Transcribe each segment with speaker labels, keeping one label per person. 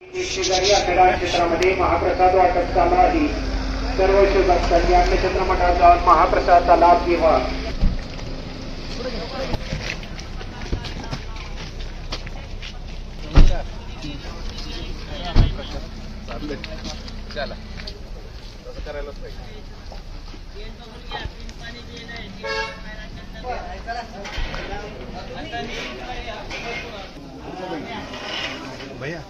Speaker 1: शेजारी आखाडा क्षेत्रामध्ये महाप्रसाद वाटप चालू आहे. सर्व शिवभक्तांनी अन्नछत्र मठात जाऊन महाप्रसादाचा लाभ घ्यावा.
Speaker 2: चला तसं करायलाच पाहिजे. भैया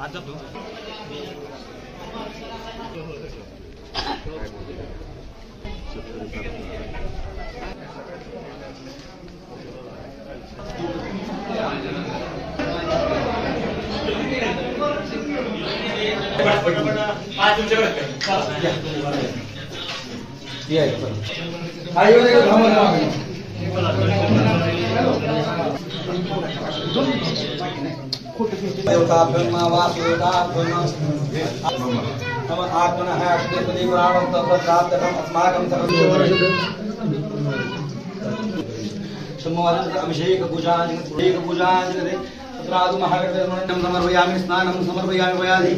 Speaker 2: आता तू
Speaker 3: अभिषेक पूजांजलि राधु महागणपतिं समर्पयामि स्नानं समर्पयामि वयाधि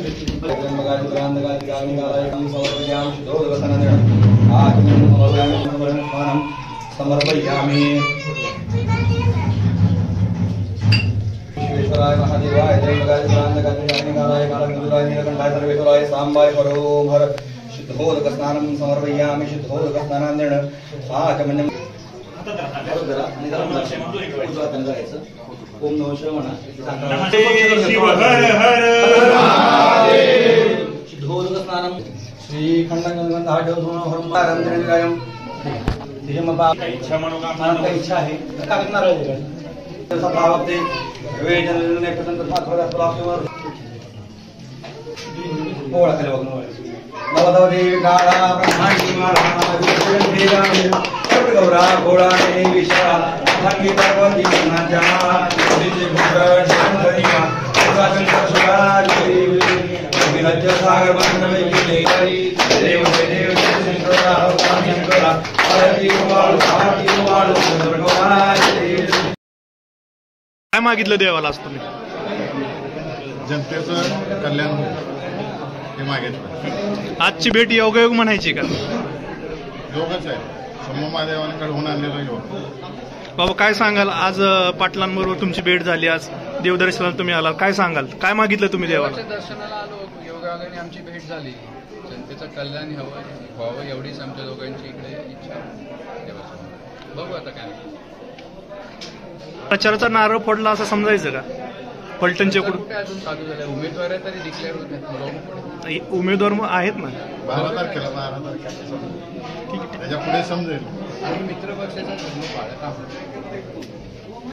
Speaker 3: समर्पयामि विश्वेश्वराय महादेवाय जयमगाय कालगंधराय नीलकंठाय सर्वेश्वराय सांबाय हरोम हर शुद्धोदक स्नानं समर्पयामि शुद्धोदक स्नानांदेन आचमन्यं ओम नमः शिवाय शिव हर हर महादेव शुद्धोदक स्नानं श्री खंडगंधाढ्योधनोहरं तिजमपा इच्छा मनोकामना इच्छा आहे का करणार आहे सभावते वेदन ने पतंत साखर असलावर पोळा खाली बघणं नवदवदेवी काळा ब्रह्मांडी माळा विष्णुदेवी गौरा घोडा ने विशाल संगीत पार्वती नाचा दिजे भूषण शंकरिया सुराचंद्र सुराजी विराज्य सागर बंधवे केले देव देव शंकरा शंकरा आरती वाळ भगवान
Speaker 4: काय मागितलं देवाला आज तुम्ही?
Speaker 5: जनतेचं कल्याण हे मागितलं.
Speaker 4: आजची भेट योगायोग म्हणायची का?
Speaker 5: योगच आहे. समूहमादेवांकडे होऊन आलेलं योग.
Speaker 4: बाबा काय सांगाल, आज पाटलांबरोबर तुमची भेट झाली, आज देवदर्शनाला तुम्ही आला, काय सांगाल, काय मागितलं तुम्ही देवाला?
Speaker 2: दर्शनाला आलो, योगायोगाने आमची भेट झाली. जनतेचं कल्याण व्हावं एवढीच आमच्या दोघांची इकडे इच्छा. बघू आता काय.
Speaker 4: प्रचाराचा नारळ फोडला असं समजायचं का? फलटणच्या
Speaker 2: कुठे अजून चालू झालं, उमेदवार तरी डिक्लेअर होत नाही.
Speaker 4: उमेदवार आहेत ना.
Speaker 5: 12 तारखेला त्याच्या पुढे समजेल.
Speaker 2: मित्र पक्षाचा धर्म पाळत आहोत.